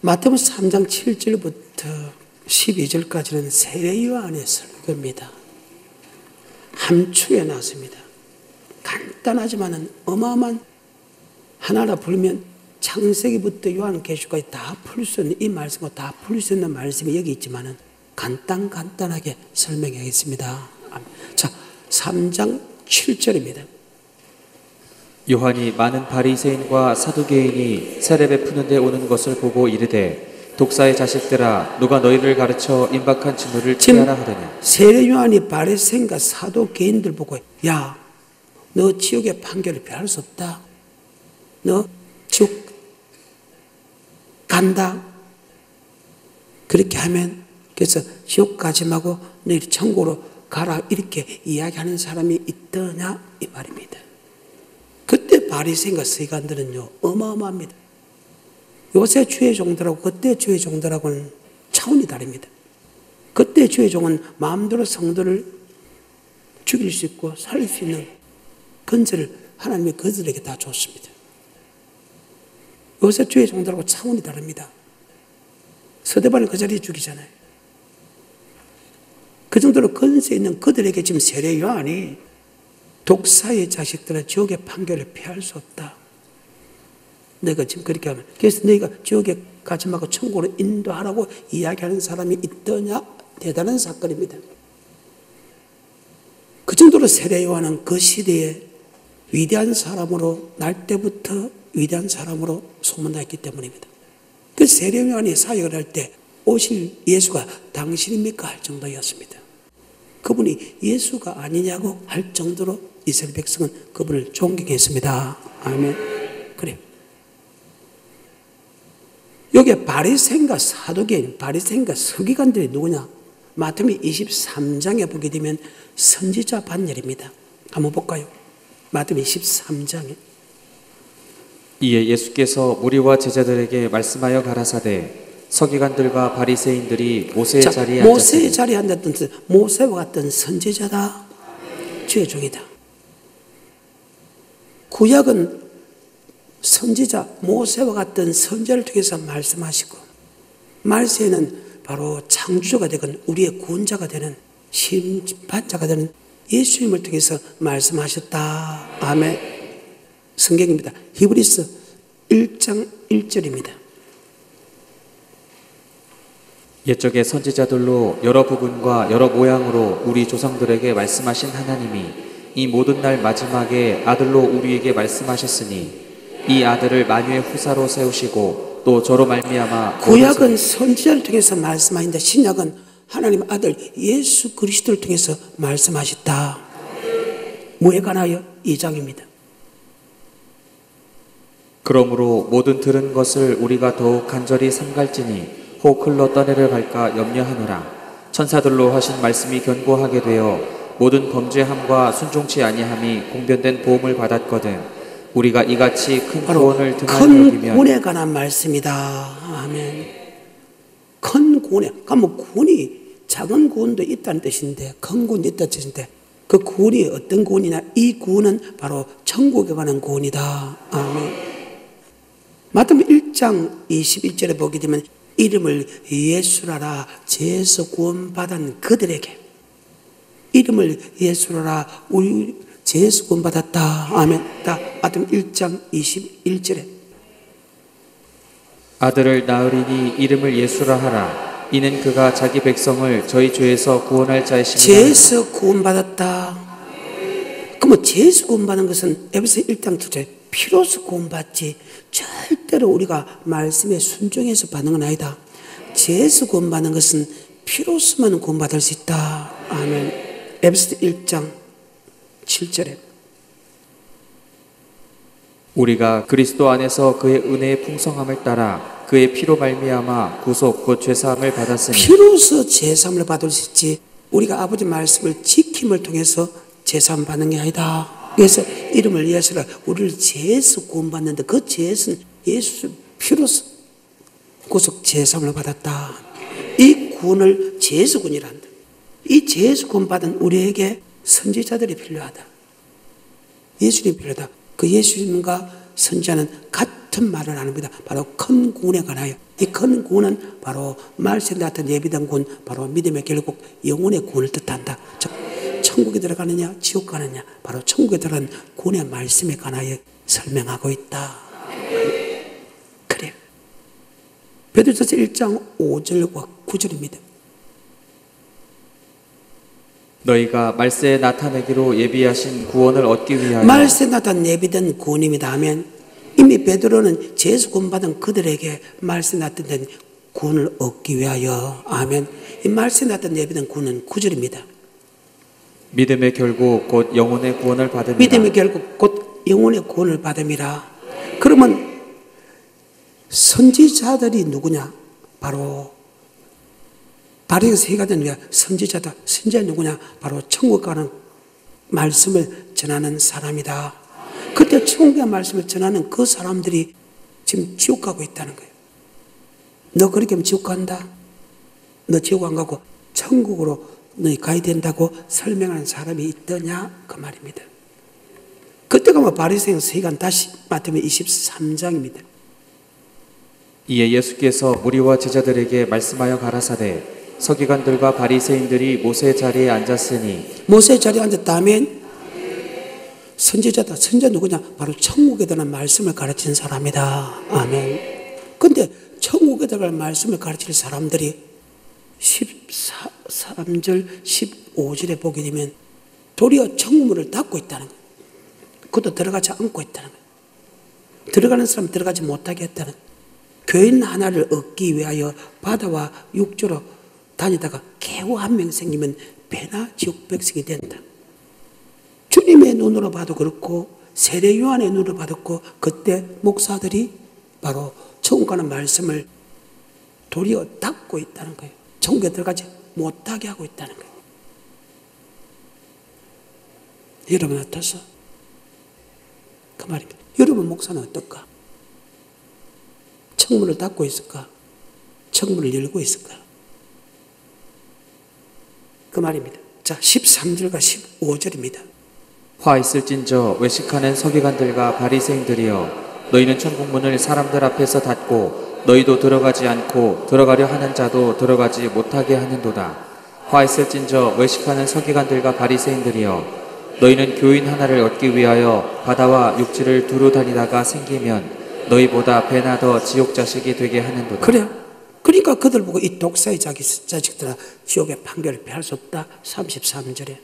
마태복음 3장 7절부터 12절까지는 세례 요한의 설교입니다. 함축에 나왔습니다. 간단하지만은 어마어마한 하나하나 풀면 창세기부터 요한계시록까지 다 풀 수 있는 이 말씀과 다 풀 수 있는 말씀이 여기 있지만은 간단하게 설명하겠습니다. 자, 3장 7절입니다. 요한이 많은 바리새인과 사두개인이 세례 베푸는 데 오는 것을 보고 이르되 독사의 자식들아 누가 너희를 가르쳐 임박한 진노를 피하라 하더니 세례 요한이 바리새인과 사두개인들 보고 야, 너 지옥의 판결을 피할 수 없다. 너 지옥 간다. 그렇게 하면 그래서 지옥 가지 말고 너희 천국으로 가라 이렇게 이야기하는 사람이 있더냐 이 말입니다. 그때 바리새인과 서기관들은요 어마어마합니다. 요새 주의 종들하고 그때 주의 종들하고는 차원이 다릅니다. 그때 주의 종은 마음대로 성도를 죽일 수 있고 살릴 수 있는 건설을 하나님이 그들에게 다 줬습니다. 요새 주의 종들하고 차원이 다릅니다. 서대반을 그 자리에 죽이잖아요. 그 정도로 건세 있는 그들에게 지금 세례 요한이 독사의 자식들은 지옥의 판결을 피할 수 없다. 내가 지금 그렇게 하면 그래서 너희가 지옥에 가지 말고 천국으로 인도하라고 이야기하는 사람이 있더냐? 대단한 사건입니다. 그 정도로 세례 요한은 그 시대에 위대한 사람으로 날 때부터 위대한 사람으로 소문났기 때문입니다. 그 세례 요한이 사역을 할 때 오실 예수가 당신입니까? 할 정도였습니다. 그분이 예수가 아니냐고 할 정도로 이스라엘 백성은 그분을 존경했습니다. 아멘. 그래요. 여기에 바리새인과 사두개인, 바리새인과 서기관들이 누구냐? 마태복음 23장에 보게 되면 선지자 반열입니다. 한번 볼까요? 마태복음 23장에. 이에 예수께서 무리와 제자들에게 말씀하여 가라사대 서기관들과 바리새인들이 모세의 자리에 앉았으니 모세의 자리에 앉았던 모세와 같은 선지자다. 주의 종이다. 구약은 선지자 모세와 같은 선지자를 통해서 말씀하시고 말세에는 바로 창조주가 되건 우리의 구원자가 되는 심판자가 되는 예수님을 통해서 말씀하셨다. 아멘. 성경입니다. 히브리서 1장 1절입니다. 옛적의 선지자들로 여러 부분과 여러 모양으로 우리 조상들에게 말씀하신 하나님이 이 모든 날 마지막에 아들로 우리에게 말씀하셨으니 이 아들을 만유의 후사로 세우시고 또 저로 말미암아 구약은 선지자를 통해서 말씀하신다. 신약은 하나님 아들 예수 그리스도를 통해서 말씀하셨다. 뭐에 관하여? 2장입니다. 그러므로 모든 들은 것을 우리가 더욱 간절히 삼갈지니 혹 흘러 떠내려 갈까 염려하노라. 천사들로 하신 말씀이 견고하게 되어 모든 범죄함과 순종치 아니함이 공변된 보험을 받았거든 우리가 이같이 큰 구원을 등한히 여기면 큰 구원에 관한 말씀이다. 아멘. 큰 구원에, 그러면 구원이 작은 구원도 있다는 뜻인데 큰 구원도 있다는 뜻인데 그 구원이 어떤 구원이냐? 이 구원은 바로 천국에 관한 구원이다. 아멘. 마태복음 1장 21절에 보게 되면 이름을 예수라라 죄에서 구원받은 그들에게 이름을 예수라라 우리 죄에서 구원받았다. 아멘. 마태복음 1장 21절에 아들을 낳으리니 이름을 예수라 하라. 이는 그가 자기 백성을 저희 죄에서 구원할 자이심이라. 죄에서 구원받았다. 그러면 죄에서 구원받는 것은 에베소 1장 2절에 피로서 구원받지 절대로 우리가 말씀에 순종해서 받는 건 아니다. 죄에서 구원받는 것은 피로서만 구원받을 수 있다. 아멘. 에베소 1장 7절에 우리가 그리스도 안에서 그의 은혜의 풍성함을 따라 그의 피로 말미암아 구속 곧 죄사함을 받았으니 피로서 죄사함을 받을 수 있지 우리가 아버지 말씀을 지킴을 통해서 죄사함 받는 게 아니다. 그래서 이름을 예수라 우리를 죄에서 구원받는데 그 죄에서는 예수 피로서 구속 죄사함을 받았다. 이 구원을 죄에서 구원이란다. 이 죄에서 구원받은 우리에게 선지자들이 필요하다. 예수님이 필요하다. 그 예수님과 선지자는 같은 같은 말을 하는 겁니다. 바로 큰 구원에 관하여. 이 큰 구원은 바로 말씀에 나타난 예비된 구원, 바로 믿음의 결국 영혼의 구원을 뜻한다. 즉 천국에 들어가느냐 지옥 가느냐, 바로 천국에 들어가는 구원의 말씀에 관하여 설명하고 있다. 그래요. 베드로전서 1장 5절과 9절입니다. 너희가 말세에 나타내기로 예비하신 구원을 얻기 위하여. 말세에 나타난 예비된 구원입니다 하면 이미 베드로는 죄에서 구원받은 그들에게 말세에 나타난 구원을 얻기 위하여. 아멘. 이 말세에 나타난 예비된 구원은 9절입니다. 믿음의 결국 곧 영혼의 구원을 받음이라. 믿음의 결국 곧 영혼의 구원을 받음이라. 그러면 선지자들이 누구냐? 바로 바리새인에서 해가 된 선지자다. 선지자 누구냐? 바로 천국 가는 말씀을 전하는 사람이다. 그때 천국의 말씀을 전하는 그 사람들이 지금 지옥 가고 있다는 거예요. 너 그렇게 하면 지옥 간다. 너 지옥 안 가고 천국으로 너희 가야 된다고 설명하는 사람이 있더냐? 그 말입니다. 그때가 뭐 바리새인 세관 다시 마태복음 23장입니다. 이에 예수께서 무리와 제자들에게 말씀하여 가라사대 서기관들과 바리새인들이 모세 자리에 앉았으니. 모세 자리에 앉았다면 선지자다. 선지자 누구냐? 바로 천국에 대한 말씀을 가르치는 사람이다. 아멘. 근데 천국에 대한 말씀을 가르칠 사람들이 13절 15절에 보게 되면 도리어 천국문을 닫고 있다는 거예요. 그것도 들어가지 않고 있다는 거예요. 들어가는 사람 들어가지 못하게 했다는 거예요. 교인 하나를 얻기 위하여 바다와 육지로 다니다가 겨우 한 명 생기면 배나 지옥 백성이 된다. 주님의 눈으로 봐도 그렇고 세례 요한의 눈으로 봐도 그렇고 그때 목사들이 바로 천국 가는 말씀을 도리어 닫고 있다는 거예요. 천국에 들어가지 못하게 하고 있다는 거예요. 여러분 어떠서? 그 말입니다. 여러분 목사는 어떨까? 천문을 닫고 있을까? 천문을 열고 있을까? 그 말입니다. 자, 13절과 15절입니다. 화 있을진저 외식하는 서기관들과 바리새인들이여 너희는 천국문을 사람들 앞에서 닫고 너희도 들어가지 않고 들어가려 하는 자도 들어가지 못하게 하는도다. 화 있을진저 외식하는 서기관들과 바리새인들이여 너희는 교인 하나를 얻기 위하여 바다와 육지를 두루 다니다가 생기면 너희보다 배나 더 지옥 자식이 되게 하는도다. 그래. 그러니까 그들 보고 이 독사의 자식들아 지옥의 판결을 피할 수 없다. 33절에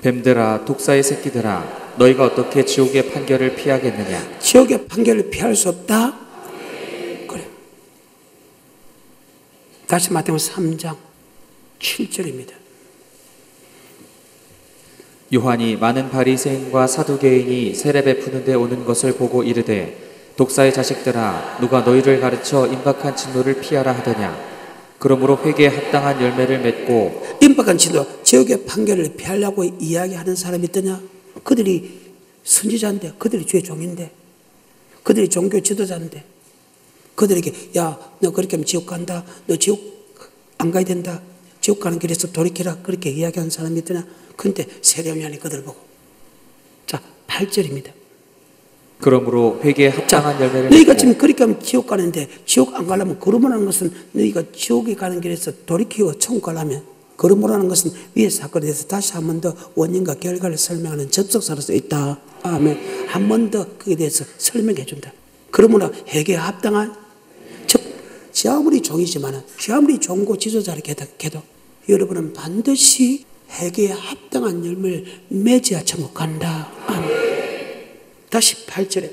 뱀들아 독사의 새끼들아 너희가 어떻게 지옥의 판결을 피하겠느냐. 지옥의 판결을 피할 수 없다. 그래. 다시 마태복음 3장 7절입니다. 요한이 많은 바리새인과 사두개인이 세례 베푸는 데 오는 것을 보고 이르되 독사의 자식들아 누가 너희를 가르쳐 임박한 진노를 피하라 하더냐. 그러므로 회개에 합당한 열매를 맺고. 임박한 진노, 지옥의 판결을 피하려고 이야기하는 사람이 있더냐? 그들이 선지자인데, 그들이 주의 종인데, 그들이 종교 지도자인데, 그들에게 야 너 그렇게 하면 지옥 간다. 너 지옥 안 가야 된다. 지옥 가는 길에서 돌이키라. 그렇게 이야기하는 사람이 있더냐? 그런데 세례요한이 그들 보고. 자, 8절입니다. 그러므로 회개에 합당한 열매를 너희가 맺고. 지금 그렇게 하면 지옥 가는데 지옥 안 가려면 걸음으라는 것은 너희가 지옥에 가는 길에서 돌이키고 천국 가려면 걸음으라는 것은 위의 사건에 대해서 다시 한 번 더 원인과 결과를 설명하는 접속사로서 있다. 아멘. 한 번 더 그에 대해서 설명해 준다. 그러므로 회개에 합당한, 즉 지 아무리 종이지만은 지 아무리 종고 지도자를 해도 여러분은 반드시 회개에 합당한 열매를 맺어야 천국 간다. 아멘. 다시 8절에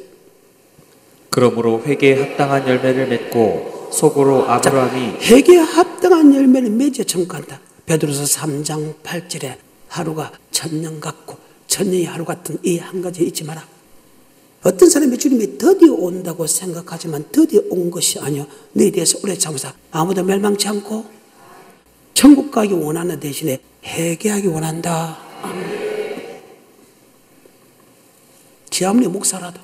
그러므로 회개에 합당한 열매를 맺고 속으로 아브라함이. 회개에 합당한 열매를 맺어야 천국 간다. 베드로서 3장 8절에 하루가 천년 같고 천년이 하루 같은 이 한 가지 잊지 마라. 어떤 사람이 주님이 드디어 온다고 생각하지만 드디어 온 것이 아니요 너희 대해서 오래 참으사 아무도 멸망치 않고 천국 가기 원하는 대신에 회개하기 원한다. 아멘. 지 아무리 목사라도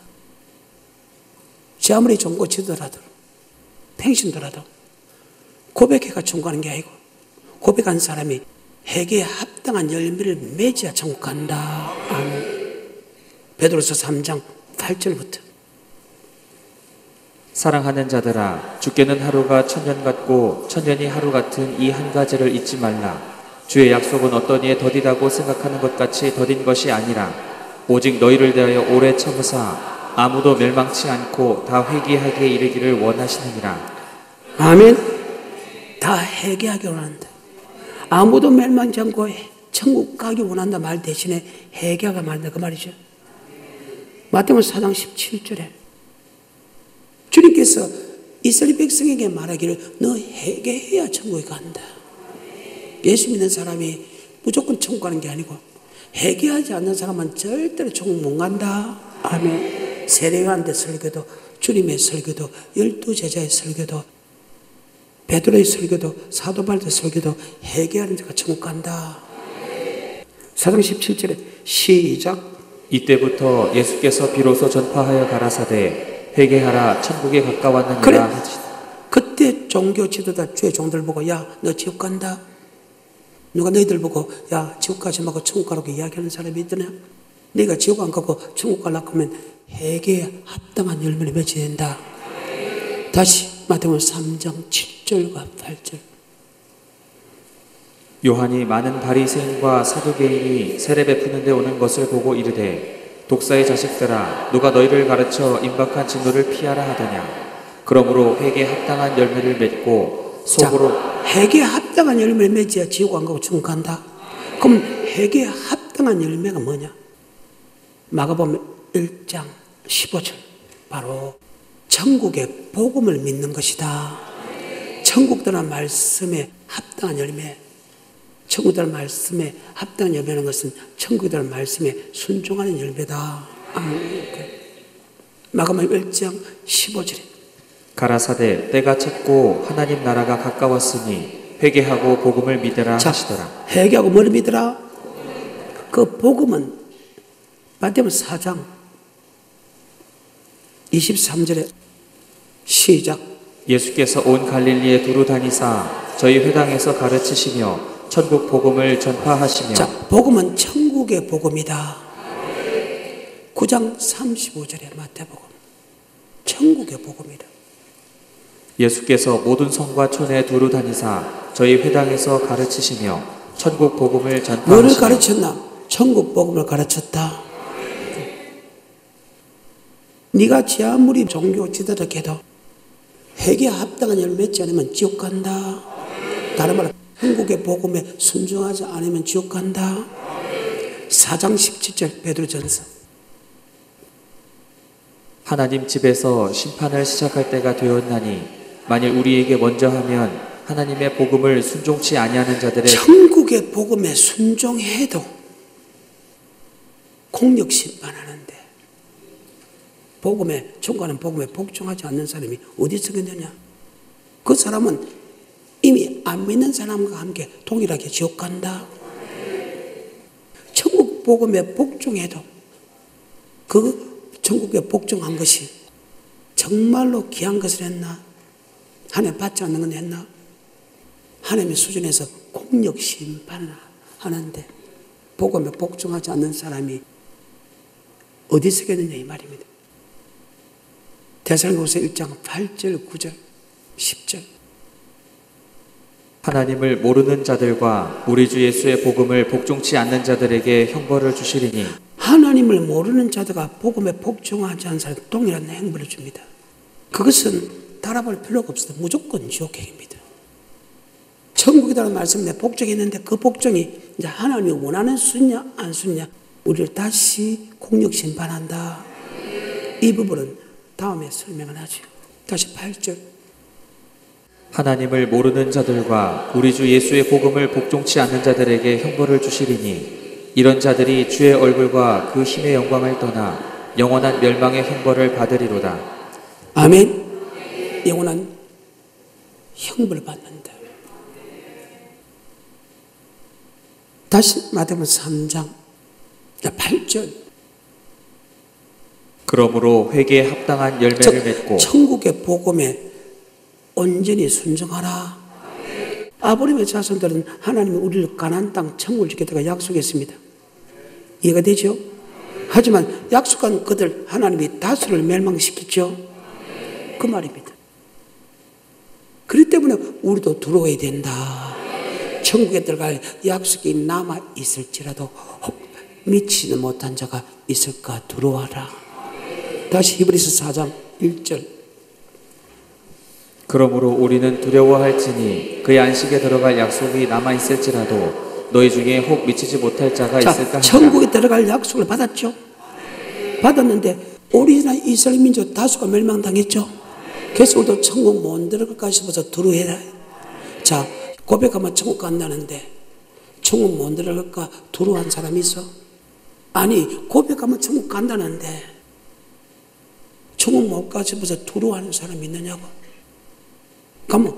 지 아무리 종고 지도라도 팽신도라도 고백해가 천국하는 게 아니고 고백한 사람이 회개에 합당한 열매를 맺어야 천국 간다. 아멘. 베드로서 3장 8절부터 사랑하는 자들아, 주께는 하루가 천년 같고 천년이 하루 같은 이 한 가지를 잊지 말라. 주의 약속은 어떤 이에 더디다고 생각하는 것 같이 더딘 것이 아니라 오직 너희를 대하여 오래 참으사 아무도 멸망치 않고 다 회개하기에 이르기를 원하시느니라. 아멘. 다 회개하기 원한다. 아무도 멸망치 않고 천국 가기 원한다 말 대신에 회개하가 말한다 그 말이죠. 마태복음 4장 17절에 주님께서 이스라엘 백성에게 말하기를 너 회개해야 천국에 간다. 예수 믿는 사람이 무조건 천국 가는 게 아니고 회개하지 않는 사람은 절대로 천국 못 간다. 아멘. 세례요한의 설교도 주님의 설교도 12제자의 설교도 베드로의 설교도 사도 바울의 설교도 회개하는 자가 천국 간다. 4장 17절에 시작. 이때부터 예수께서 비로소 전파하여 가라사대 회개하라 천국에 가까웠느니라 그래. 하시다. 그때 종교 지도자 주의 종들 보고 야 너 지옥 간다. 누가 너희들 보고 야 지옥 가지 말고 천국 가라고 이야기하는 사람이 있더냐. 네가 지옥 안 가고 천국 가려고 하면 회개에 합당한 열매를 맺어야 된다. 다시 마태복음 3장 7절과 8절. 요한이 많은 바리새인과 사두개인이 세례 베푸는 데 오는 것을 보고 이르되 독사의 자식들아 누가 너희를 가르쳐 임박한 진노를 피하라 하더냐. 그러므로 회개에 합당한 열매를 맺고 속으로 회개에 합당한 열매를 맺어야 지옥 안 가고 천국 간다. 그럼 회개에 합당한 열매가 뭐냐? 마가복음 1장 15절 바로 천국의 복음을 믿는 것이다. 천국이라는 말씀에 합당한 열매. 천국이라는 말씀에 합당한 열매라는 것은 천국이라는 말씀에 순종하는 열매다. 마가복음 1장 15절에 가라사대 때가 찼고 하나님 나라가 가까웠으니 회개하고 복음을 믿으라 하시더라. 회개하고 뭐를 믿으라? 그 복음은 마태복음 4장 23절에 시작. 예수께서 온 갈릴리에 두루 다니사 저희 회당에서 가르치시며 천국 복음을 전파하시며. 자, 복음은 천국의 복음이다. 9장 35절에 마태복음 천국의 복음이다. 예수께서 모든 성과 촌에 두루 다니사 저희 회당에서 가르치시며 천국 복음을 전파하시며. 뭐를 가르쳤나? 천국 복음을 가르쳤다. 네가 아무리 종교 지도자에게도 회개에 합당한 열매 맺지 않으면 지옥 간다. 다른 말로 천국의 복음에 순종하지 않으면 지옥 간다. 4장 17절 베드로전서. 하나님 집에서 심판을 시작할 때가 되었나니 만일 우리에게 먼저 하면 하나님의 복음을 순종치 아니하는 자들의 천국의 복음에 순종해도 공력 심판하는데 복음에 총괄하는 복음에 복종하지 않는 사람이 어디서 있느냐? 그 사람은 이미 안 믿는 사람과 함께 동일하게 지옥 간다. 천국 복음에 복종해도 그 천국에 복종한 것이 정말로 귀한 것을 했나? 하나님 받지 않는 건 했나? 하나님의 수준에서 공력 심판을 하는데 복음에 복종하지 않는 사람이 어디서 있느냐 이 말입니다. 데살로니가서 1장 8절 9절 10절. 하나님을 모르는 자들과 우리 주 예수의 복음을 복종치 않는 자들에게 형벌을 주시리니. 하나님을 모르는 자들과 복음에 복종하지 않는 사람 동일한 행벌을 줍니다. 그것은 달아볼 필요가 없어요. 무조건 지옥행입니다. 천국이라는 말씀에 복종했는데 그 복종이 이제 하나님이 원하는 수냐 안 수냐 우리를 다시 공력 심판한다. 이 부분은 다음에 설명을 하죠. 다시 8절. 하나님을 모르는 자들과 우리 주 예수의 복음을 복종치 않는 자들에게 형벌을 주시리니 이런 자들이 주의 얼굴과 그 힘의 영광을 떠나 영원한 멸망의 형벌을 받으리로다. 아멘. 영원한 형벌을 받는다. 다시 마태복음 3장 8절. 그러므로 회개에 합당한 열매를 맺고 천국의 복음에 온전히 순종하라. 아브라함의 자손들은 하나님이 우리를 가나안 땅 천국을 주겠다고 약속했습니다. 이해가 되죠? 하지만 약속한 그들 하나님이 다수를 멸망시켰죠. 그 말입니다. 그렇기 때문에 우리도 들어와야 된다. 천국에 들어갈 약속이 남아 있을지라도 혹 미치지 못한 자가 있을까 들어와라. 다시 히브리서 4장 1절. 그러므로 우리는 두려워할지니 그의 안식에 들어갈 약속이 남아 있을지라도 너희 중에 혹 미치지 못할 자가 있을까 하니라. 천국에 들어갈 약속을 받았죠. 받았는데 오리지널 이스라엘 민족 다수가 멸망당했죠. 그래서 우리도 천국 못 들어갈까 싶어서 두려워해라. 자, 고백하면 천국 간다는데 천국 못 들어갈까 두려워한 사람이 있어? 아니, 고백하면 천국 간다는데 천국 못 가 싶어서 두려워하는 사람이 있느냐고. 그러면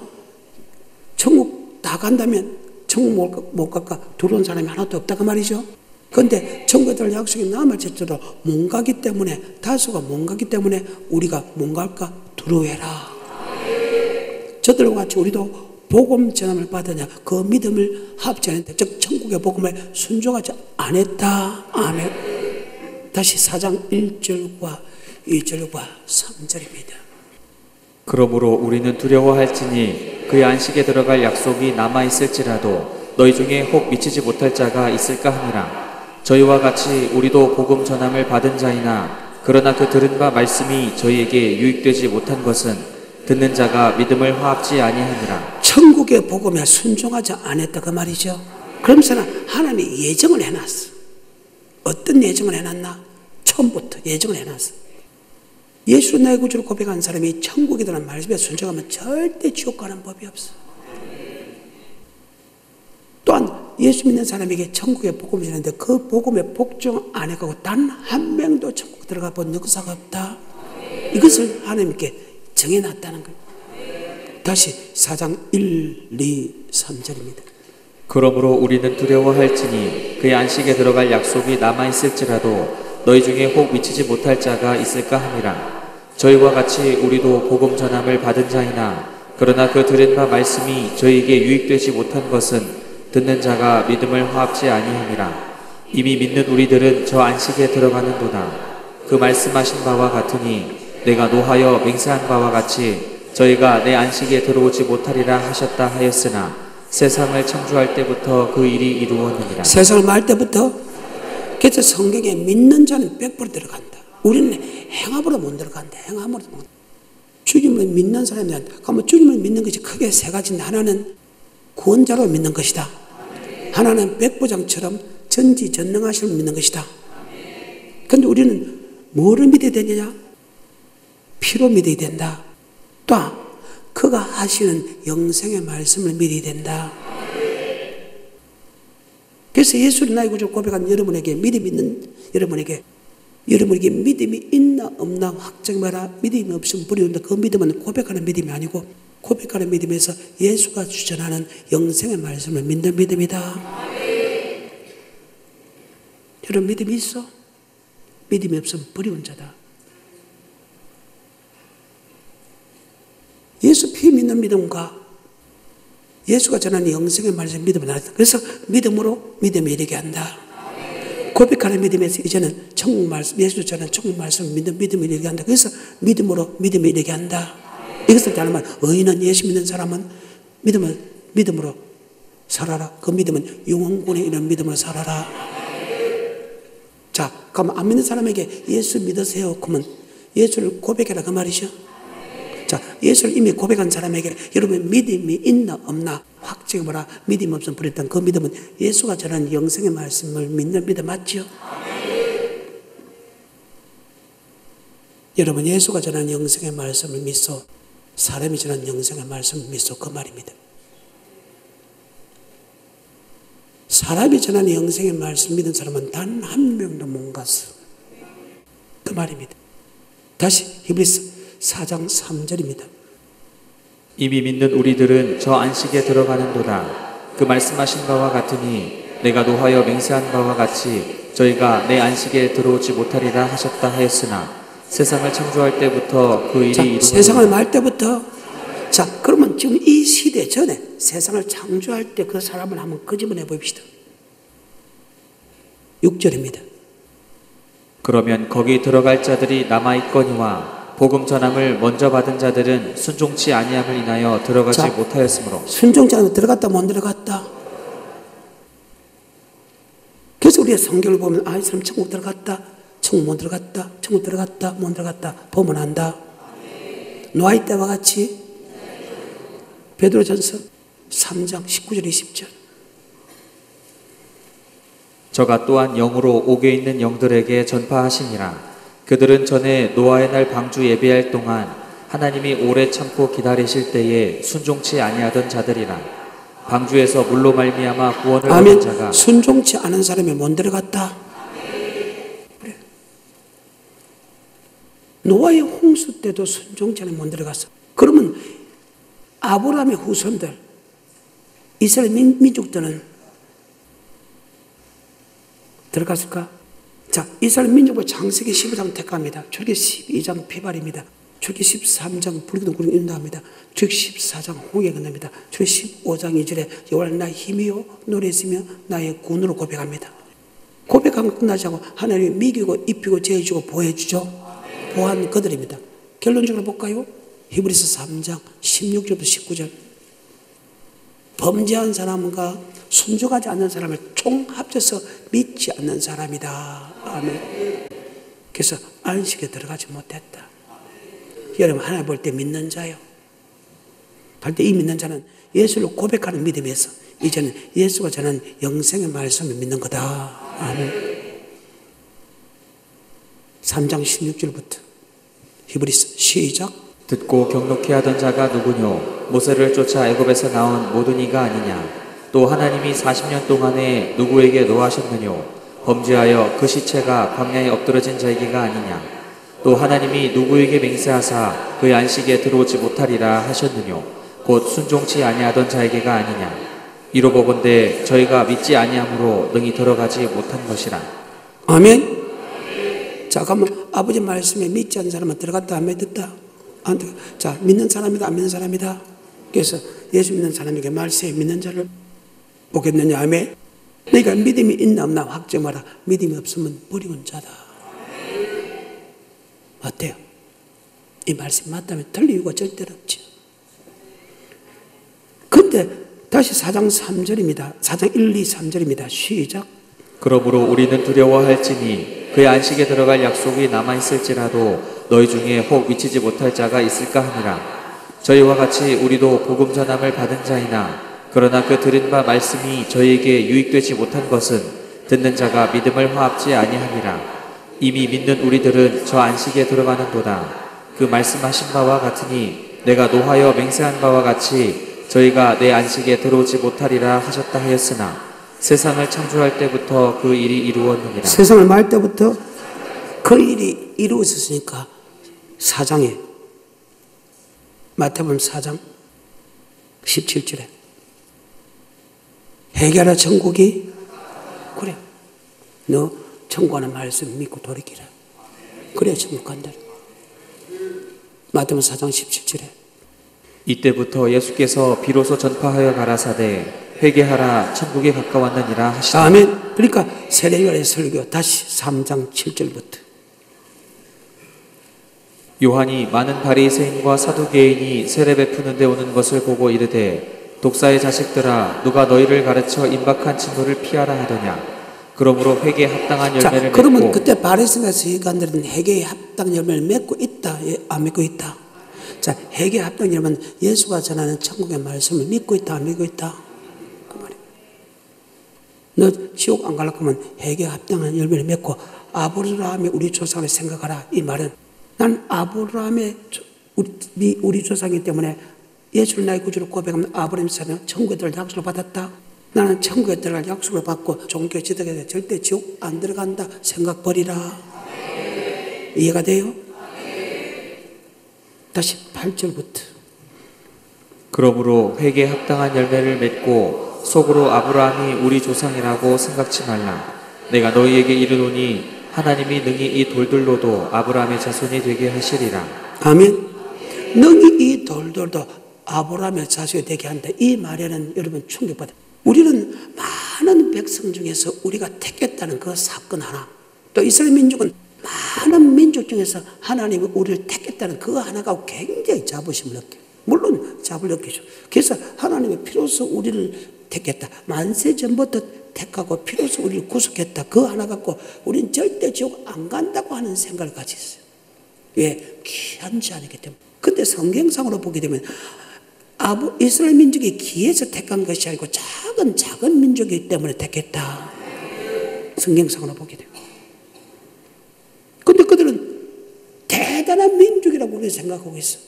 천국 다 간다면 천국 못 갈까 두려운 사람이 하나도 없다 그 말이죠. 그런데 천국에 들어갈 약속이 남을지라도 못 가기 때문에, 다수가 못 가기 때문에 우리가 못 갈까 두려워해라. 저들과 같이 우리도 복음 전함을 받으냐 그 믿음을 합치 않았다. 즉 천국의 복음을 순종하지 않았다. 아멘. 다시 4장 1절과 2절과 3절입니다. 그러므로 우리는 두려워할지니 그의 안식에 들어갈 약속이 남아 있을지라도 너희 중에 혹 미치지 못할 자가 있을까 하니라. 저희와 같이 우리도 복음 전함을 받은 자이나 그러나 그 들은 바 말씀이 저희에게 유익되지 못한 것은 듣는 자가 믿음을 화합지 아니하니라. 천국의 복음에 순종하지 않았다 그 말이죠. 그러면서는 하나님이 예정을 해놨어. 어떤 예정을 해놨나? 처음부터 예정을 해놨어. 예수 나의 구주를 고백한 사람이 천국이라는 말씀에 순종하면 절대 지옥 가는 법이 없어. 또한 예수 믿는 사람에게 천국의 복음을 주는데 그 복음에 복종 안 해가고 단 한 명도 천국 들어가 본 역사가 없다. 이것을 하나님께 정해놨다는 거예요. 다시 4장 1, 2, 3절입니다. 그러므로 우리는 두려워할지니 그의 안식에 들어갈 약속이 남아있을지라도 너희 중에 혹 미치지 못할 자가 있을까 함이라. 저희와 같이 우리도 복음 전함을 받은 자이나 그러나 그 들은 바 말씀이 저희에게 유익되지 못한 것은 듣는 자가 믿음을 화합지 아니함이라. 이미 믿는 우리들은 저 안식에 들어가는도다. 그 말씀하신 바와 같으니 내가 노하여 맹세한 바와 같이 저희가 내 안식에 들어오지 못하리라 하셨다 하였으나 세상을 창조할 때부터 그 일이 이루어지니라. 세상을 말 때부터. 그래서 성경에 믿는 자는 100% 들어간다. 우리는 행함으로 못 들어간다. 행함으로 못. 주님을 믿는 사람이란 그러면 주님을 믿는 것이 크게 세 가지인데 하나는 구원자로 믿는 것이다. 하나는 백부장처럼 전지전능하심을 믿는 것이다. 그런데 우리는 뭐를 믿어야 되느냐? 피로 믿어야 된다. 또 그가 하시는 영생의 말씀을 믿어야 된다. 그래서 예수를 나의 구주로 고백한 여러분에게 믿음 있는 여러분에게 믿음이 있나 없나 확정해라. 믿음이 없으면 버리는데 그 믿음은 고백하는 믿음이 아니고 고백하는 믿음에서 예수가 주전하는 영생의 말씀을 믿는 믿음이다. 여러분 믿음이 있어? 믿음이 없으면 버리운 자다. 예수 피 믿는 믿음과 예수가 전하는 영생의 말씀 믿음을 나눴다. 그래서 믿음으로 믿음에 이르게 한다. 고백하는 믿음에서 이제는 천국 말씀, 예수 전하는 천국 말씀 믿는 믿음에 이르게 한다. 그래서 믿음으로 믿음에 이르게 한다. 이것을 따르면 의인은 예수 믿는 사람은 믿음으로 살아라. 그 믿음은 영원군에 이런 믿음으로 살아라. 자, 그럼 안 믿는 사람에게 예수 믿으세요. 그러면 예수를 고백해라 그 말이죠. 자, 예수를 이미 고백한 사람에게 여러분 믿음이 있나 없나 확증해보라. 믿음이 없으면 버렸던 그 믿음은 예수가 전하는 영생의 말씀을 믿는 믿음 맞죠? 여러분 예수가 전하는 영생의 말씀을 믿소. 사람이 전하는 영생의 말씀을 믿소. 그 말입니다. 사람이 전하는 영생의 말씀 믿은 사람은 단 한 명도 못 갔어. 그 말입니다. 다시 히브리서 4장 3절입니다. 이미 믿는 우리들은 저 안식에 들어가는도다. 그 말씀하신 바와 같으니 내가 노하여 맹세한 바와 같이 저희가 내 안식에 들어오지 못하리라 하셨다 하였으나 세상을 창조할 때부터 그 일이 이루어지니라. 세상을 말 때부터. 자, 그러면 지금 이 시대 전에 세상을 창조할 때 그 사람을 한번 끄집어내 봅시다. 6절입니다. 그러면 거기 들어갈 자들이 남아있거니와 복음 전함을 먼저 받은 자들은 순종치 아니함을 인하여 들어가지 자, 못하였으므로. 순종치 않으면 들어갔다 못 들어갔다. 그래서 우리가 성경을 보면 이 사람 천국 들어갔다, 천국 못 들어갔다, 천국 들어갔다, 못 들어갔다 보면 안다. 노아의 때와 같이 베드로전서 3장 19절 20절. 저가 또한 영으로 옥에 있는 영들에게 전파하시니라. 그들은 전에 노아의 날 방주 예배할 동안 하나님이 오래 참고 기다리실 때에 순종치 아니하던 자들이라. 방주에서 물로 말미암아 구원을 얻은 자가. 순종치 않은 사람이 못 들어갔다. 그래. 노아의 홍수 때도 순종치 않으면 못 들어갔어. 그러면 아브라함의 후손들, 이스라엘 민족들은 들어갔을까? 자, 이스라엘 민족을 창세기 15장 택합니다. 출애굽기 12장 피발입니다. 출애굽기 13장 불기둥 구름 인도합니다. 출애굽기 14장 홍해 건너입니다. 출애굽기 15장 2절에 여호와 나의 힘이요 노래 있으며 나의 군으로 고백합니다. 고백하면 끝나지 않고 하나님이 미기고 입히고 제해주고 보호해주죠. 보호한 그들입니다. 결론적으로 볼까요? 히브리서 3장 16절부터 19절. 범죄한 사람과 순종하지 않는 사람을 총합쳐서 믿지 않는 사람이다. 아멘. 그래서 안식에 들어가지 못했다. 여러분, 하나님 볼 때 믿는 자요. 할 때 이 믿는 자는 예수를 고백하는 믿음에서 이제는 예수가 전한 영생의 말씀을 믿는 거다. 아멘. 3장 16절부터 히브리서 시작. 듣고 경록케 하던 자가 누구뇨? 모세를 쫓아 애굽에서 나온 모든 이가 아니냐? 또 하나님이 40년 동안에 누구에게 노하셨느뇨? 범죄하여 그 시체가 광야에 엎드러진 자에게가 아니냐? 또 하나님이 누구에게 맹세하사 그의 안식에 들어오지 못하리라 하셨느뇨? 곧 순종치 아니하던 자에게가 아니냐? 이로 보건대 저희가 믿지 아니함으로 능히 들어가지 못한 것이라. 아멘. 자, 그러면 아버지 말씀에 믿지 않는 사람은 들어갔다 안 믿었다? 안 들어. 자, 믿는 사람이다 안 믿는 사람이다? 그래서 예수 믿는 사람에게 말세에 믿는 자를 보겠느냐? 아멘. 그러니까 믿음이 있나 없나 확정하라. 믿음이 없으면 버리는 자다. 어때요? 이 말씀 맞다면 틀릴 이유가 절대로 없죠. 근데 다시 4장 3절입니다. 4장 1, 2, 3절입니다. 시작. 그러므로 우리는 두려워할지니 그의 안식에 들어갈 약속이 남아있을지라도 너희 중에 혹 미치지 못할 자가 있을까 하니라. 저희와 같이 우리도 복음 전함을 받은 자이나 그러나 그 들은 바 말씀이 저희에게 유익되지 못한 것은 듣는 자가 믿음을 화합지 아니함이라. 이미 믿는 우리들은 저 안식에 들어가는도다. 그 말씀하신 바와 같으니 내가 노하여 맹세한 바와 같이 저희가 내 안식에 들어오지 못하리라 하셨다 하였으나 세상을 창조할 때부터 그 일이 이루었느니라. 세상을 말 때부터 그 일이 이루어졌으니까 4장에 마태복음 4장 17절에 회개하라 천국이 그래. 너 천국하는 말씀 믿고 돌이키라. 그래야 천국 간다. 마태복음 4장 17절에 이때부터 예수께서 비로소 전파하여 가라사대 회개하라 천국에 가까웠느니라 하시더라. 아멘. 그러니까 세례요한의 설교 다시 3장 7절부터 요한이 많은 바리새인과 사두개인이 세례 베푸는 데 오는 것을 보고 이르되 독사의 자식들아 누가 너희를 가르쳐 임박한 진노를 피하라 하더냐. 그러므로 회개에 합당한 열매를 맺고. 그러면 그때 바리새인과 서기관들은 회개에 합당한 열매를 맺고 있다, 안 맺고 있다? 자, 회개에 합당한 열매는 예수가 전하는 천국의 말씀을 믿고 있다, 안 믿고 있다? 그 말이야. 너 지옥 안 가려고 하면 회개에 합당한 열매를 맺고 아브라함의 우리 조상을 생각하라. 이 말은 난 아브라함의 우리 조상이기 때문에 예수를 나의 구주로 고백하면 아브라함 사는 천국에 들어갈 약속을 받았다. 나는 천국에 들어갈 약속을 받고 종교 지덕에 절대 지옥 안 들어간다. 생각 버리라. 이해가 돼요? 다시 8절부터. 그러므로 회개에 합당한 열매를 맺고 속으로 아브라함이 우리 조상이라고 생각지 말라. 내가 너희에게 이르노니 하나님이 능히 이 돌들로도 아브라함의 자손이 되게 하시리라. 아멘. 능히 이 돌들도 아브라함의 자손이 되게 한다. 이 말에는 여러분 충격받아. 우리는 많은 백성 중에서 우리가 택했다는 그 사건 하나, 또 이스라엘 민족은 많은 민족 민족 중에서 하나님이 우리를 택했다는 그거 하나가 굉장히 자부심을 느껴요. 물론 자부를 느끼죠. 그래서 하나님의 피로서 우리를 택했다. 만세 전부터 택하고 피로서 우리를 구속했다. 그거 하나 갖고 우리는 절대 지옥 안 간다고 하는 생각을 가지고 있어요. 왜? 귀한 자이기 때문에. 근데 성경상으로 보게 되면 이스라엘 민족이 기에서 택한 것이 아니고 작은 민족이기 때문에 택했다. 성경상으로 보게 돼요. 근데 그들은 대단한 민족이라고 우리가 생각하고 있어.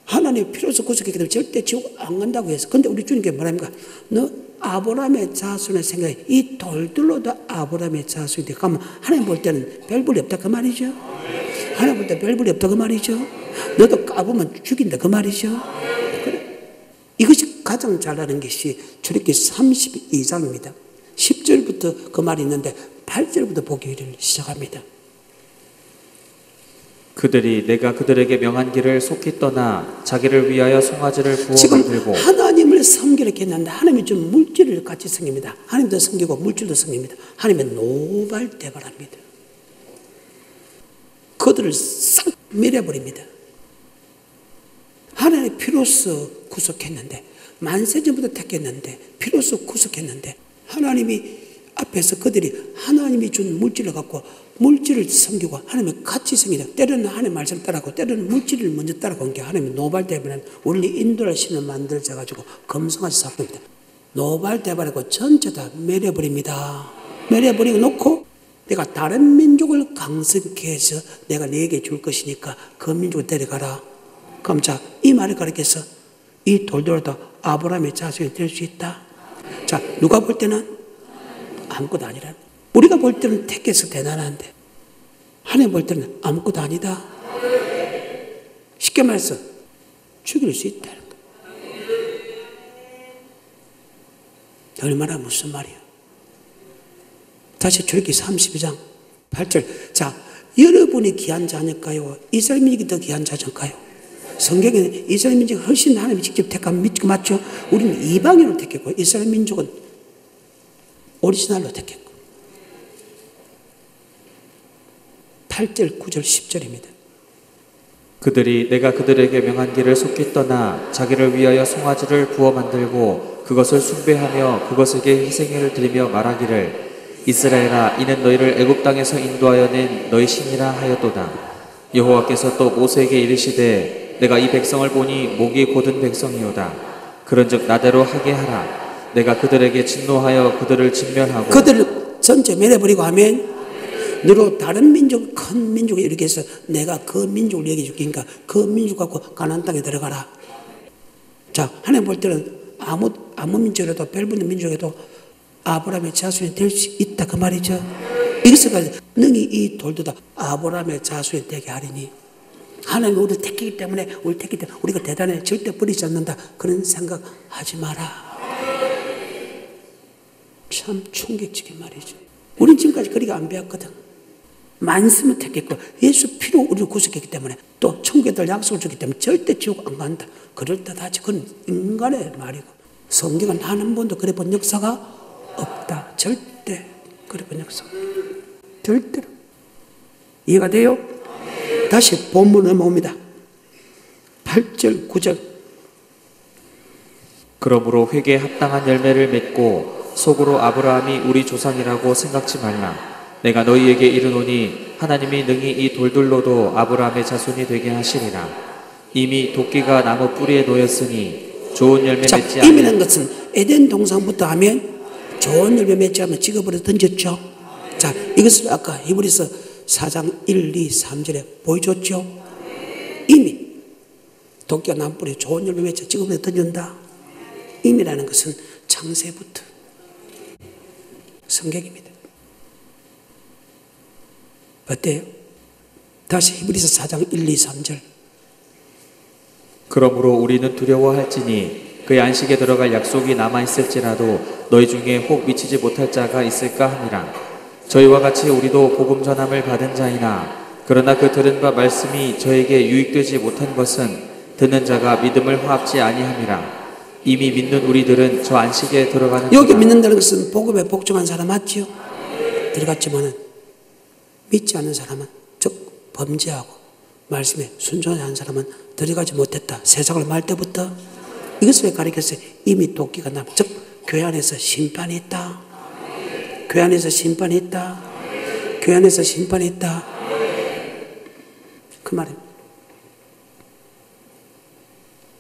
하나님의 피로서 구속했기 때문에 절대 지옥 안 간다고 해서. 근데 우리 주님께 뭐랍니까? 너 아브라함의 자손을 생각해. 이 돌들로도 아브라함의 자손이 돼. 그러면 하나님 볼 때는 별볼이 없다 그 말이죠. 하나님 볼 때 별볼이 없다 그 말이죠. 너도 까보면 죽인다 그 말이죠. 그래. 이것이 가장 잘하는 것이 출애굽기 32장입니다. 10절부터 그 말이 있는데 8절부터 보기를 시작합니다. 그들이 내가 그들에게 명한 길을 속히 떠나 자기를 위하여 송아지를 부어 지금 만들고 하나님을 섬기려 했는데 하나님이 좀 물질을 같이 섬깁니다. 하나님도 섬기고 물질도 섬깁니다. 하나님은 노발대발합니다. 그들을 싹 밀어버립니다. 하나님의 피로서 구속했는데 만세전부터 택했는데 피로서 구속했는데 하나님이 앞에서 그들이 하나님이 준 물질을 갖고 물질을 섬기고 하나님을 같이 섬기다. 때로는 하나님의 말씀 따라가고 때로는 물질을 먼저 따라가는 게 하나님의 노발대발은 원래 인도할 신을 만들어가지고 검성하시 사건입니다. 노발대발하고 전체 다 매려버립니다. 매려버리고 놓고 내가 다른 민족을 강성케 해서 내가 네게 줄 것이니까 그 민족을 데려가라. 그럼 자, 이 말을 가리켜서 이 돌들도 아브라함의 자손이 될 수 있다. 자, 누가 볼 때는 아무것도 아니라. 우리가 볼 때는 택해서 대단한데 하나님 볼 때는 아무것도 아니다. 쉽게 말해서 죽일 수 있다는 거예요. 얼마나 무슨 말이야. 다시 출애굽기 32장 8절. 자, 여러분이 귀한 자니까요, 이스라엘 민족이 더 귀한 자니까요. 성경에는 이스라엘 민족이 훨씬 하나님이 직접 택한 민족 맞죠? 우리는 이방인으로 택했고 이스라엘 민족은 오리지널로 택했고. 8절, 9절, 10절입니다. 그들이 내가 그들에게 명한 길을 속히 떠나 자기를 위하여 송아지를 부어 만들고 그것을 숭배하며 그것에게 희생을 드리며 말하기를 이스라엘아 이는 너희를 애굽 땅에서 인도하여 낸 너희 신이라 하였도다. 여호와께서 또 모세에게 이르시되 내가 이 백성을 보니 목이 곧은 백성이오다. 그런즉 나대로 하게 하라. 내가 그들에게 진노하여 그들을 진멸하고 그들을 전체 멸해버리고 하면 너로 다른 민족, 큰 민족이 이렇게 해서 내가 그 민족을 얘기해 줄게니까 그 민족 갖고 가나안 땅에 들어가라. 자, 하나님 볼 때는 아무 민족이라도 별분의 민족에도 아브라함의 자손이 될 수 있다 그 말이죠. 이것을 가지고 능히 이 돌도다 아브라함의 자손이 되게 하리니. 하나님이 우리를 택했기 때문에 우리가 대단해 절대 버리지 않는다 그런 생각하지 마라. 참 충격적인 말이죠. 우린 지금까지 그리가 안 배웠거든. 말씀을 택했고 예수 피로 우리를 구속했기 때문에 또 천국에 들 약속을 주기 때문에 절대 지옥 안 간다. 그럴듯하지. 그건 인간의 말이고 성경은 단 한 번도 그래 본 역사가 없다. 절대 그래 본 역사가 절대로. 이해가 돼요? 다시 본문을 넘어옵니다. 8절 9절. 그러므로 회개에 합당한 열매를 맺고 속으로 아브라함이 우리 조상이라고 생각지 말라. 내가 너희에게 이르노니 하나님이 능히 이 돌들로도 아브라함의 자손이 되게 하시리라. 이미 도끼가 나무 뿌리에 놓였으니 좋은 열매 맺지 않는. 이미라는 것은 에덴 동산부터 하면 좋은 열매 맺지 않으면 찍어버려 던졌죠. 자, 이것을 아까 히브리서 4장 1, 2, 3절에 보여줬죠. 이미 도끼가 나무 뿌리에 좋은 열매 맺지 찍어버려 던진다. 이미라는 것은 창세부터 성경입니다. 어때요? 다시 히브리서 4장 1, 2, 3절. 그러므로 우리는 두려워할지니 그의 안식에 들어갈 약속이 남아있을지라도 너희 중에 혹 미치지 못할 자가 있을까 하니라. 저희와 같이 우리도 복음 전함을 받은 자이나 그러나 그 들은 바 말씀이 저에게 유익되지 못한 것은 듣는 자가 믿음을 화합지 아니함이라. 이미 믿는 우리들은 저 안식에 들어가는 여기 믿는다는 것은 복음에 복종한 사람 맞죠? 들어갔지만은 믿지 않는 사람은 즉 범죄하고 말씀에 순종하지 않은 사람은 들어가지 못했다. 세상을 말 때부터 이것을 가리켰어요. 이미 도끼가 남, 즉 교회 안에서 심판이 있다. 교회 안에서 심판이 있다. 교회 안에서 심판이 있다. 그 말입니다.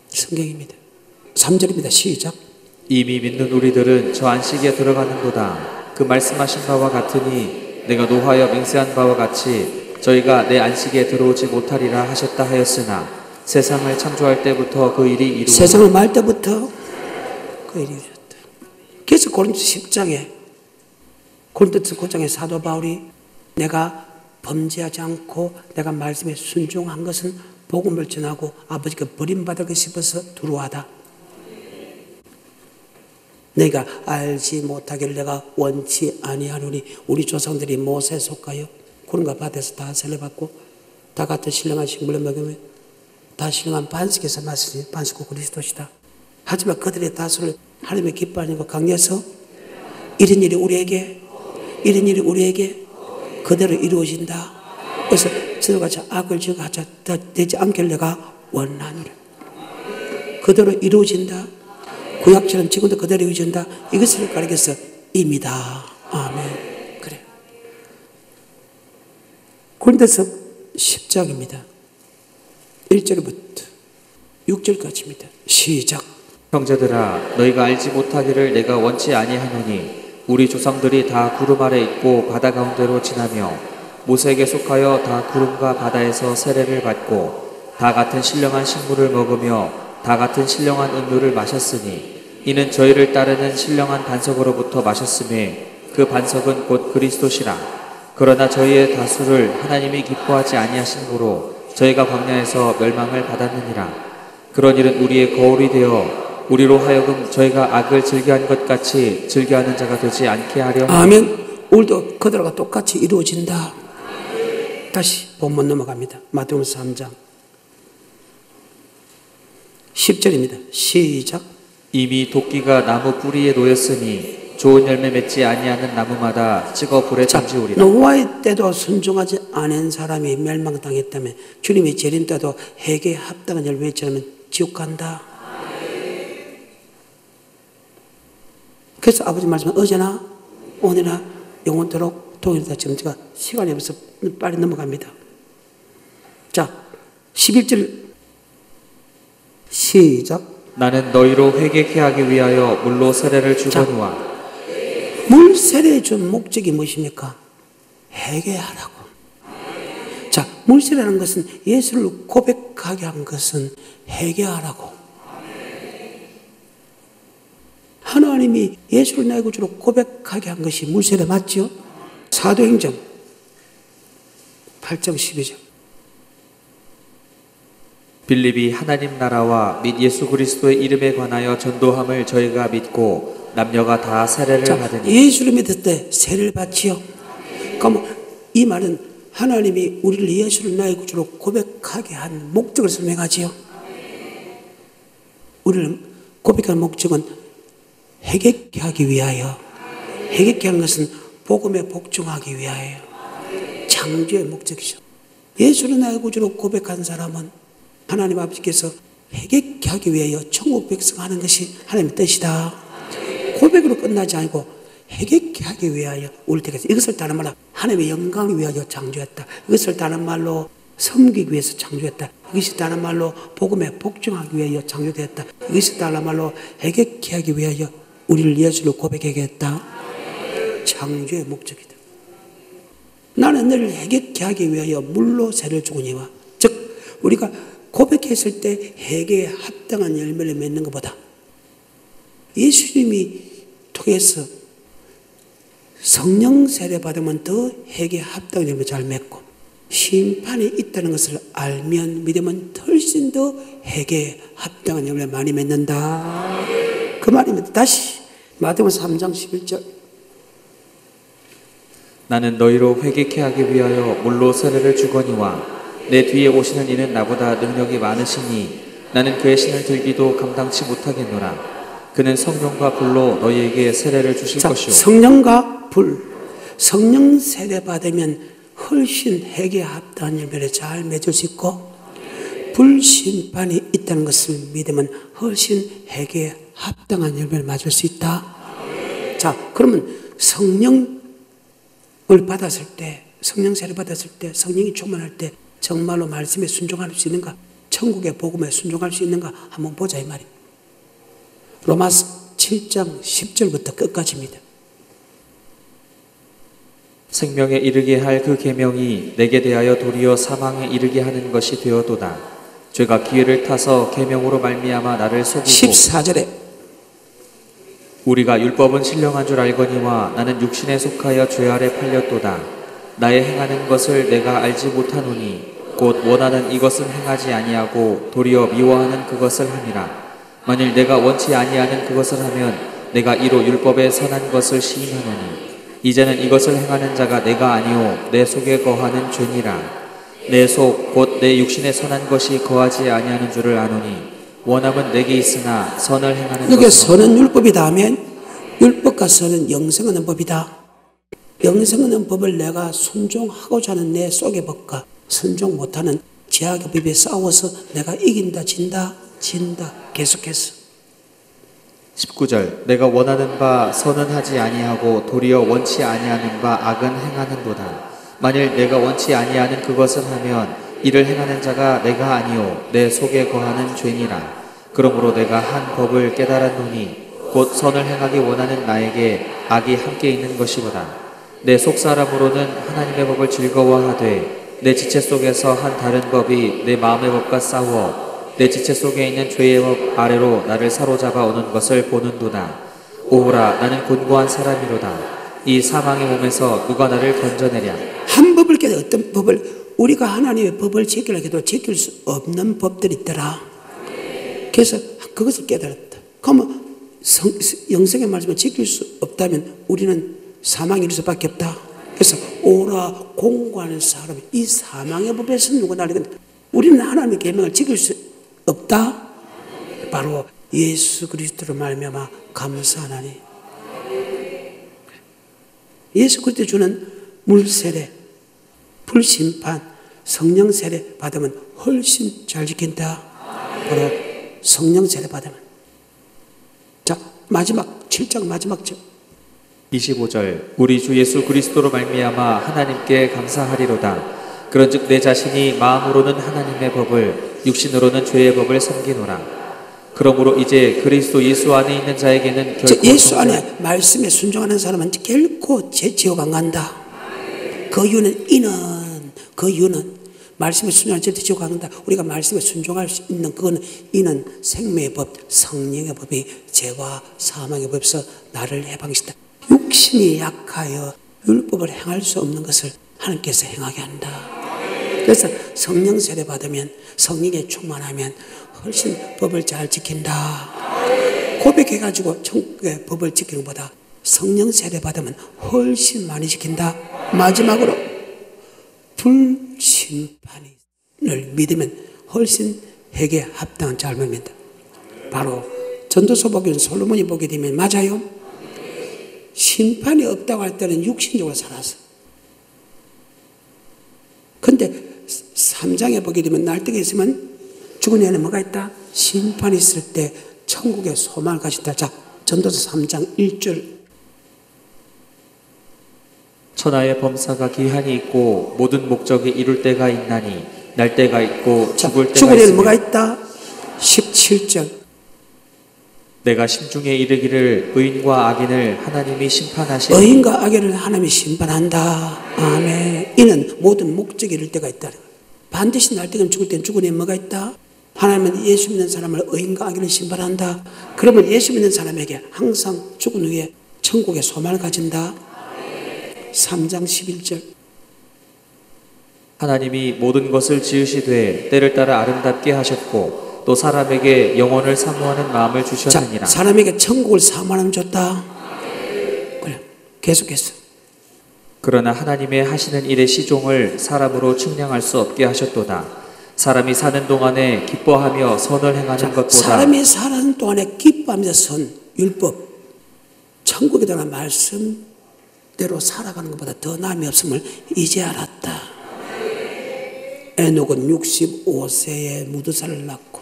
성경입니다. 3절입니다. 시작. 이미 믿는 우리들은 저 안식에 들어가는도다. 그 말씀하신 바와 같으니 내가 노하여 맹세한 바와 같이 저희가 내 안식에 들어오지 못하리라 하셨다 하였으나 세상을 창조할 때부터 그 일이 이루어졌다. 세상을 말 때부터 그 일이 이루어졌다. 그래서 고린도 10장에 고린도서 9장에 사도 바울이 내가 범죄하지 않고 내가 말씀에 순종한 것은 복음을 전하고 아버지가 버림받을까 싶어서 두려워하다. 내가 알지 못하기를 내가 원치 아니하노니. 우리 조상들이 모세에 속하여 구름과 바다에서 다 세례받고 다 같은 신령한 식물을 먹으며 다 신령한 반석에서 마시니 반석고 그리스도시다. 하지만 그들의 다수를 하나님의 기뻐하는 것 강요해서 이런 일이 우리에게 그대로 이루어진다. 그래서 저들같이 악을 지어가자 되지 않길 내가 원하노라. 그대로 이루어진다. 구약처럼 지금도 그대로 이루어진다. 이것을 가리켜서 임이다. 아멘. 그래. 고린도서 10장입니다. 1절부터 6절까지입니다. 시작. 형제들아 너희가 알지 못하기를 내가 원치 아니하노니 우리 조상들이 다 구름 아래 있고 바다 가운데로 지나며 모세에게 속하여 다 구름과 바다에서 세례를 받고 다 같은 신령한 식물을 먹으며 다 같은 신령한 음료를 마셨으니 이는 저희를 따르는 신령한 반석으로부터 마셨음에 그 반석은 곧 그리스도시라. 그러나 저희의 다수를 하나님이 기뻐하지 아니하심으로 저희가 광야에서 멸망을 받았느니라. 그런 일은 우리의 거울이 되어 우리로 하여금 저희가 악을 즐겨한 것 같이 즐겨하는 자가 되지 않게 하려. 아멘. 오늘도 그들과 똑같이 이루어진다. 다시 본문 넘어갑니다. 마태복음 3장 10절입니다. 시작. 이미 도끼가 나무 뿌리에 놓였으니 좋은 열매 맺지 아니하는 나무마다 찍어 불에 던지우리라. 노아의 때도 순종하지 않은 사람이 멸망당했다면 주님이 재림 때도 회개에 합당한 열매 맺지 않으면 지옥 간다. 그래서 아버지 말씀은 어제나 오늘이나 영원토록 동일하다. 지금 제가 시간이 없어서 빨리 넘어갑니다. 자, 11절 시작. 나는 너희로 회개케 하기 위하여 물로 세례를 주거니와. 물 세례 준 목적이 무엇입니까? 회개하라고. 자, 물 세례라는 것은 예수를 고백하게 한 것은 회개하라고. 하나님이 예수를 나의 구주로 고백하게 한 것이 물 세례 맞죠? 사도행전 8장 12절. 빌립이 하나님 나라와 및 예수 그리스도의 이름에 관하여 전도함을 저희가 믿고 남녀가 다 세례를 받으니. 예수를 믿을 때 세례를 받지요. 그럼 이 말은 하나님이 우리를 예수를 나의 구주로 고백하게 한 목적을 설명하지요. 우리를 고백하는 목적은 회개케 하기 위하여. 회개케 하는 것은 복음에 복종하기 위하여. 창조의 목적이죠. 예수를 나의 구주로 고백한 사람은 하나님 아버지께서 회개케 하기 위하여 천국 백성하는 것이 하나님의 뜻이다. 고백으로 끝나지 않고 회개케 하기 위하여 우리 때에서 이것을 다른 말로 하나님의 영광을 위하여 창조했다. 이것을 다른 말로 섬기기 위해서 창조했다. 이것이 다른 말로 복음에 복종하기 위하여 창조되었다. 이것이 다른 말로 회개케 하기 위하여 우리를 예수로 고백하게 했다. 창조의 목적이다. 나는 너를 회개케 하기 위하여 물로 세례를 주거니와. 즉 우리가 고백했을 때 회개에 합당한 열매를 맺는 것보다 예수님이 통해서 성령 세례 받으면 더 회개에 합당한 열매 잘 맺고 심판이 있다는 것을 알면 믿으면 훨씬 더 회개에 합당한 열매 많이 맺는다. 그 말입니다. 다시 마태복음 3장 11절. 나는 너희로 회개케 하기 위하여 물로 세례를 주거니와 내 뒤에 오시는 이는 나보다 능력이 많으시니 나는 그의 신을 들기도 감당치 못하겠노라. 그는 성령과 불로 너희에게 세례를 주실 것이오. 성령과 불. 성령 세례 받으면 훨씬 회개에 합당한 열매를 잘 맺을 수 있고, 불심판이 있다는 것을 믿으면 훨씬 회개에 합당한 열매를 맞을 수 있다. 자, 그러면 성령을 받았을 때, 성령 세례 받았을 때, 성령이 충만할 때 정말로 말씀에 순종할 수 있는가? 천국의 복음에 순종할 수 있는가? 한번 보자 이 말이에요. 로마서 7장 10절부터 끝까지입니다. 생명에 이르게 할 그 계명이 내게 대하여 도리어 사망에 이르게 하는 것이 되어도다. 죄가 기회를 타서 계명으로 말미암아 나를 속이고 14절에 우리가 율법은 신령한 줄 알거니와 나는 육신에 속하여 죄 아래 팔렸도다. 나의 행하는 것을 내가 알지 못하노니 곧 원하는 이것은 행하지 아니하고 도리어 미워하는 그것을 함이라. 만일 내가 원치 아니하는 그것을 하면 내가 이로 율법에 선한 것을 시인하노니 이제는 이것을 행하는 자가 내가 아니오 내 속에 거하는 죄니라. 내 속 곧 내 육신에 선한 것이 거하지 아니하는 줄을 아노니 원함은 내게 있으나 선을 행하는 이게 것은 선은 율법이다 하면 율법과 선은 영생하는 법이다. 영생하는 법을 내가 순종하고자 하는 내 속의 법과 순종 못하는 죄악의 법에 싸워서 내가 이긴다 진다 계속해서 19절 내가 원하는 바 선은 하지 아니하고 도리어 원치 아니하는 바 악은 행하는도다. 만일 내가 원치 아니하는 그것을 하면 이를 행하는 자가 내가 아니오 내 속에 거하는 죄니라. 그러므로 내가 한 법을 깨달았노니 곧 선을 행하기 원하는 나에게 악이 함께 있는 것이로다. 내 속사람으로는 하나님의 법을 즐거워하되 내 지체 속에서 한 다른 법이 내 마음의 법과 싸워 내 지체 속에 있는 죄의 법 아래로 나를 사로잡아 오는 것을 보는도다. 오호라 나는 곤고한 사람이로다. 이 사망의 몸에서 누가 나를 건져내랴. 한 법을 깨달아. 어떤 법을 우리가 하나님의 법을 지키려고 해도 지킬 수 없는 법들이 있더라. 그래서 그것을 깨달았다. 그러면 영생의 말씀을 지킬 수 없다면 우리는 사망이 이룰 수밖에 없다. 그래서 오라 공고하는 사람이 이 사망의 법에서 누가 나를 건져. 우리는 하나님의 계명을 지킬 수 없다. 바로 예수 그리스도로 말미암아 감사하나니. 예수 그리스도 주는 물세례, 불심판, 성령 세례 받으면 훨씬 잘 지킨다. 바로 성령 세례 받으면. 자, 마지막 7장 마지막 절 25절 우리 주 예수 그리스도로 말미암아 하나님께 감사하리로다. 그런즉 내 자신이 마음으로는 하나님의 법을 육신으로는 죄의 법을 섬기노라. 그러므로 이제 그리스도 예수 안에 있는 자에게는 결코 예수 안에 말씀에 순종하는 사람은 결코 지옥 안 간다. 그 이유는 말씀에 순종하는 절대 지옥 안 간다. 우리가 말씀에 순종할 수 있는 그거는 이는 생명의 법, 성령의 법이 죄와 사망의 법에서 나를 해방시킨다. 육신이 약하여 율법을 행할 수 없는 것을 하나님께서 행하게 한다. 그래서 성령 세례 받으면 성령에 충만하면 훨씬 법을 잘 지킨다. 고백해가지고 천국의 법을 지키는 것보다 성령 세례 받으면 훨씬 많이 지킨다. 마지막으로 불심판을 믿으면 훨씬 회개에 합당한 삶입니다. 바로 전도서 보기는 솔로몬이 보게 되면 맞아요. 심판이 없다고 할 때는 육신적으로 살았어. 근데 3장에 보게 되면 날뜨게 있으면 죽은 애는 뭐가 있다? 심판이 있을 때 천국의 소망을 가진다. 자, 전도서 3장 1절 천하의 범사가 기한이 있고 모든 목적이 이룰 때가 있나니 날 때가 있고 죽을 때가 죽은 애는 있으며 뭐가 있다? 17절 내가 심중에 이르기를 의인과 악인을 하나님이 심판하시리니 의인과 악인을 하나님이 심판한다. 아멘. 이는 모든 목적이 이룰 때가 있다. 반드시 날 때는 죽을 때는 죽은 애 뭐가 있다? 하나님은 예수 믿는 사람을 의인과 악인을 심판한다. 그러면 예수 믿는 사람에게 항상 죽은 후에 천국의 소망을 가진다. 3장 11절 하나님이 모든 것을 지으시되 때를 따라 아름답게 하셨고 또 사람에게 영혼을 사모하는 마음을 주셨느니라. 자, 사람에게 천국을 사모하는 줬다. 그래, 계속해서. 그러나 하나님의 하시는 일의 시종을 사람으로 측량할 수 없게 하셨도다. 사람이 사는 동안에 기뻐하며 선을 행하는 것보다 사람이 사는 동안에 기뻐하면서 선, 율법, 천국에 대한 말씀, 대로 살아가는 것보다 더 남이 없음을 이제 알았다. 에녹은 65세에 무드살을 낳고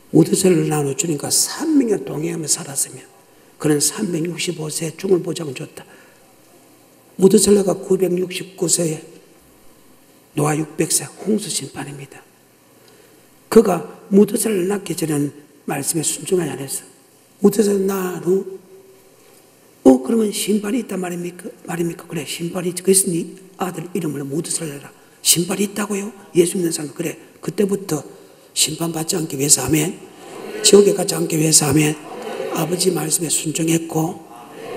무드살을 낳아 주니까 300년 동행하며 살았으며 그는 365세에 죽을 보장을 줬다. 무드살라가 969세에 노아 600세 홍수 심판입니다. 그가 무드살을 낳기 전에는 말씀에 순종하지 않았어. 무드살을 낳은 후 그러면 신발이 있단 말입니까? 그래, 신발이 있지. 그래서 네 아들 이름을 무드살라라. 신발이 있다고요? 예수 믿는 사람. 그래, 그때부터 심판받지 않기 위해서 아멘. 지옥에 가지 않기 위해서 아멘. 아버지 말씀에 순종했고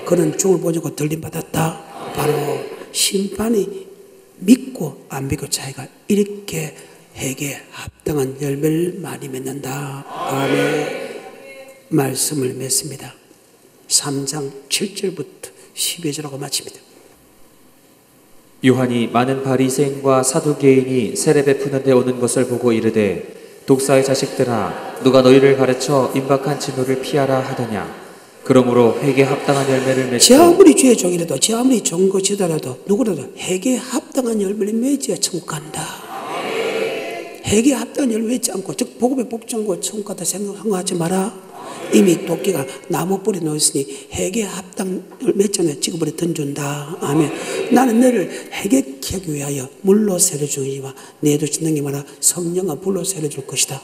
그는 죽을 보자고 들림받았다. 바로 심판이 믿고 안 믿고 차이가 이렇게 회개에 합당한 열매를 많이 맺는다. 아멘. 말씀을 맺습니다. 3장 7절부터 12절하고 마칩니다. 요한이 많은 바리새인과 사두개인이 세례 베푸는 데 오는 것을 보고 이르되 독사의 자식들아 누가 너희를 가르쳐 임박한 진노를 피하라 하더냐. 그러므로 회개에 합당한 열매를 맺고 제 아무리 죄의 종이라도 제 아무리 좋은 것이더라도 누구라도 회개에 합당한 열매를 맺어야 천국 간다. 회개에 합당한 열매를 맺지 않고 즉 복음에 복지 않고 천국 가다 생각하지 마라. 이미 도끼가 나무 뿌리 놓았으니 회개에 합당을 맺잖아요. 찍어버려 던준다. 아멘. 나는 너를 회개케 하기 위하여 물로 세례 주니와 너희도 짓는 마라. 성령과 불로 세례 줄 것이다.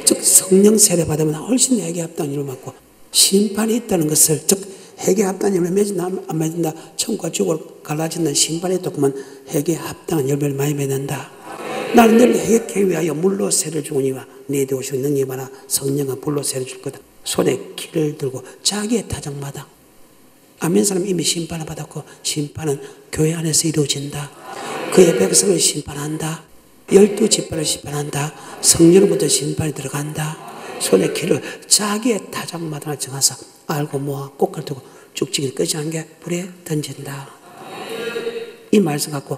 즉 성령 세례 받으면 훨씬 회개에 합당한 일을 맡고 심판이 있다는 것을 즉 회개에 합당한 열매를 맺는다 안 맺는다 천국과 지옥을 갈라진다는 심판이 있다면 회개에 합당한 열매를 많이 맺는다. 나는 너를 회개케 위하여 물로 세례 주니와 너희도 오시고 능히 마라. 성령과 불로 세례 줄 거다. 손에 키를 들고 자기의 타작마다 아멘 사람 이미 심판을 받았고 심판은 교회 안에서 이루어진다. 그의 백성을 심판한다. 12지파를 심판한다. 성령으로부터 심판이 들어간다. 손에 키를 자기의 타작마다를 정하사 알고 모아 꽃갈 두고 죽지기 끄지 않은 게 불에 던진다. 이 말씀 갖고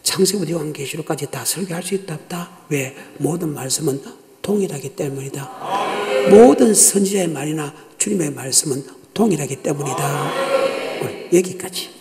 창세부터 요한계시록까지 다 설교할 수 있다 없다. 왜? 모든 말씀은 동일하기 때문이다. 모든 선지자의 말이나 주님의 말씀은 동일하기 때문이다. 여기까지.